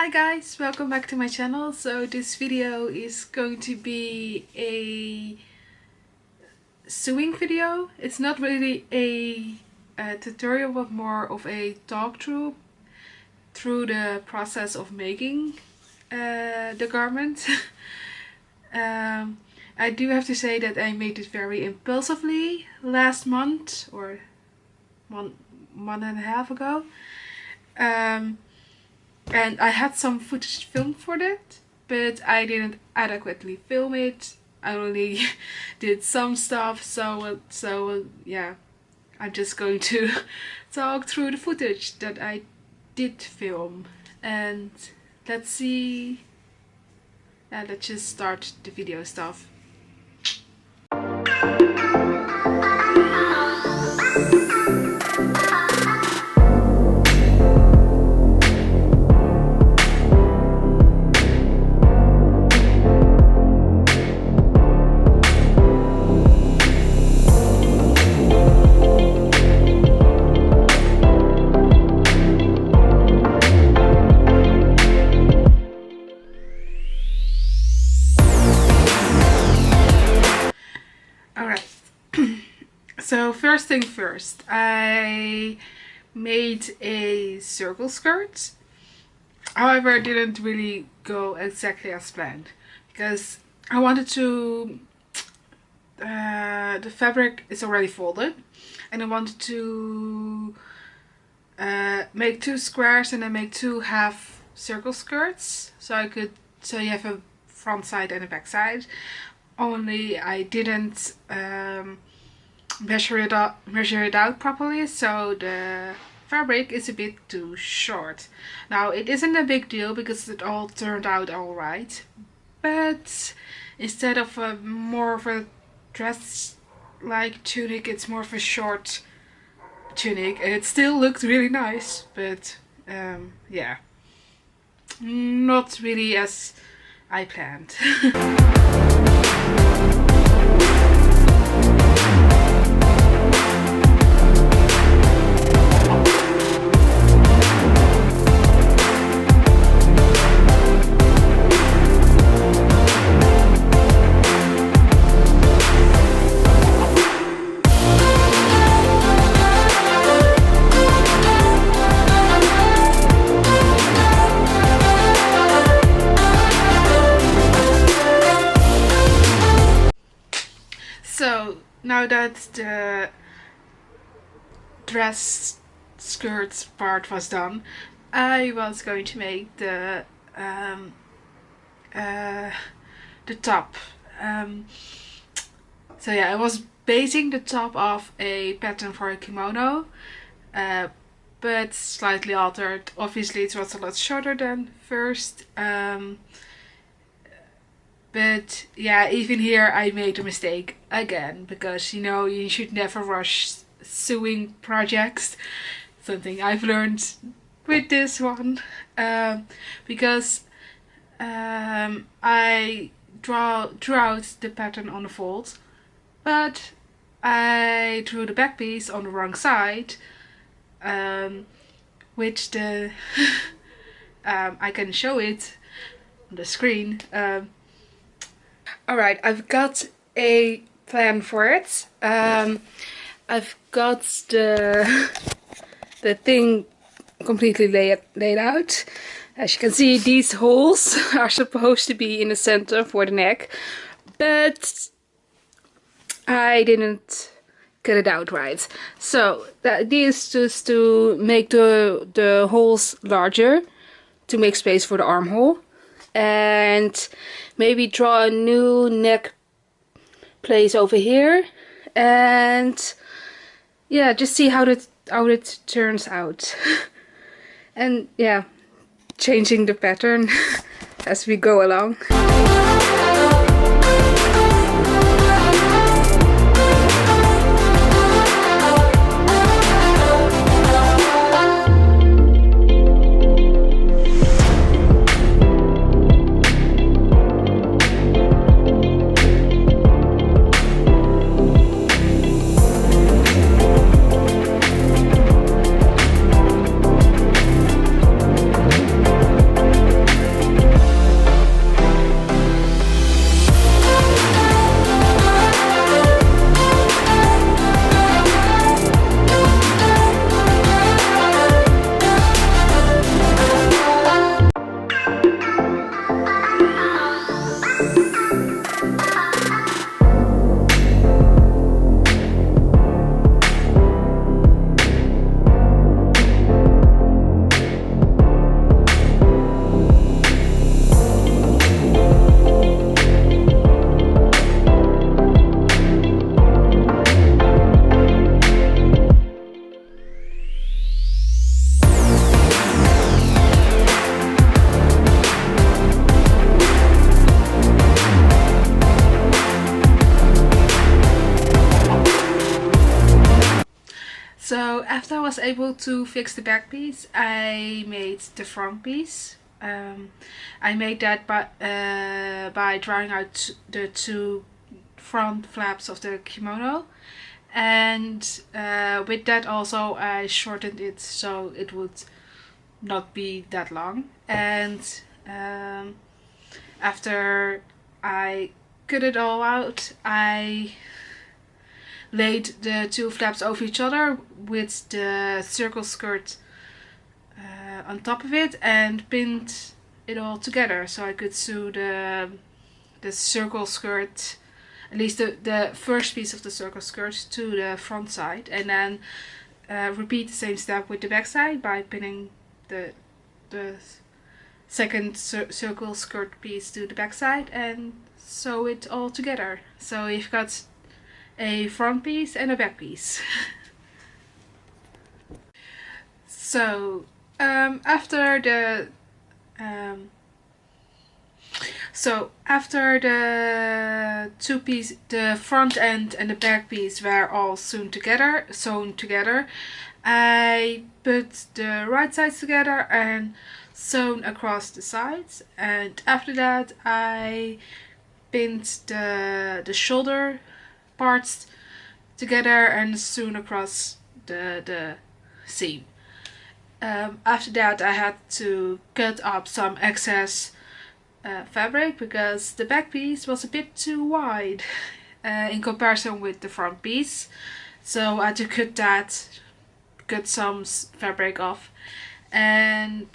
Hi guys, welcome back to my channel. So this video is going to be a sewing video. It's not really a tutorial but more of a talk through the process of making the garment. I do have to say that I made it very impulsively last month or month and a half ago. And I had some footage filmed for that, but I didn't adequately film it. I only did some stuff, so yeah, I'm just going to talk through the footage that I did film. And let's see, let's just start the video stuff. So first thing first, I made a circle skirt. However, it didn't really go exactly as planned because I wanted to, the fabric is already folded and I wanted to make two squares and then make two half circle skirts so you have a front side and a back side. Only I didn't measure it out properly, so the fabric is a bit too short. Now it isn't a big deal because it all turned out alright, but instead of more of a dress like tunic, it's more of a short tunic, and it still looked really nice, but yeah, not really as I planned. So now that the dress skirt part was done, I was going to make the top. So yeah, I was basing the top off a pattern for a kimono, but slightly altered. Obviously it was a lot shorter than first. But yeah, even here I made a mistake again, because you know, you should never rush sewing projects. Something I've learned with this one, because I drew out the pattern on the fold, but I drew the back piece on the wrong side, which the I can show it on the screen. Alright, I've got a plan for it. I've got the thing completely laid out. As you can see, these holes are supposed to be in the center for the neck, but I didn't cut it out right. So the idea is just to make the holes larger to make space for the armhole, and maybe draw a new neck place over here, and yeah, just see how it turns out. And yeah, changing the pattern as we go along. was able to fix the back piece, I made the front piece. I made that by drawing out the two front flaps of the kimono, and with that also I shortened it so it would not be that long. And after I cut it all out, I laid the two flaps over each other with the circle skirt on top of it and pinned it all together so I could sew the circle skirt, at least the first piece of the circle skirt, to the front side, and then repeat the same step with the back side by pinning the second circle skirt piece to the back side and sew it all together. So you've got a front piece and a back piece. So after the two pieces, the front end and the back piece were all sewn together, I put the right sides together and sewn across the sides, and after that I pinned the shoulder parts together and sewn across the seam. After that I had to cut up some excess fabric because the back piece was a bit too wide in comparison with the front piece, so I had to cut some fabric off. And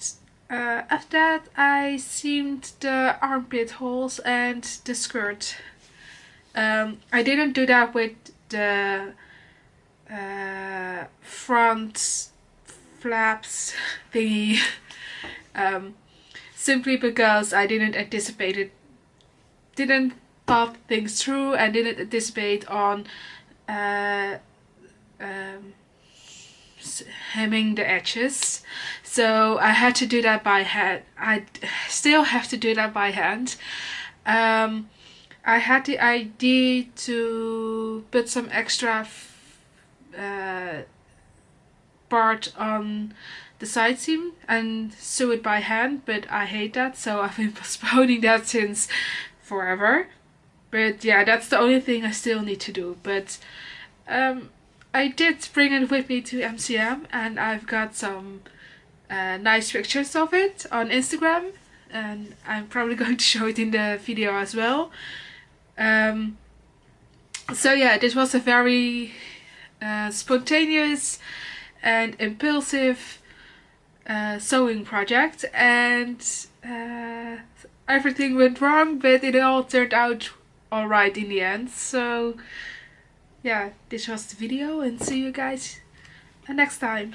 after that I seamed the armpit holes and the skirt. I didn't do that with the front flaps thingy, simply because I didn't thought things through and didn't anticipate on hemming the edges, so I had to do that by hand. I still have to do that by hand. I had the idea to put some extra part on the side seam and sew it by hand, but I hate that, so I've been postponing that since forever. But yeah, that's the only thing I still need to do. But I did bring it with me to MCM, and I've got some nice pictures of it on Instagram, and I'm probably going to show it in the video as well. So yeah, this was a very spontaneous and impulsive sewing project, and everything went wrong, but it all turned out alright in the end. So yeah, this was the video, and see you guys next time.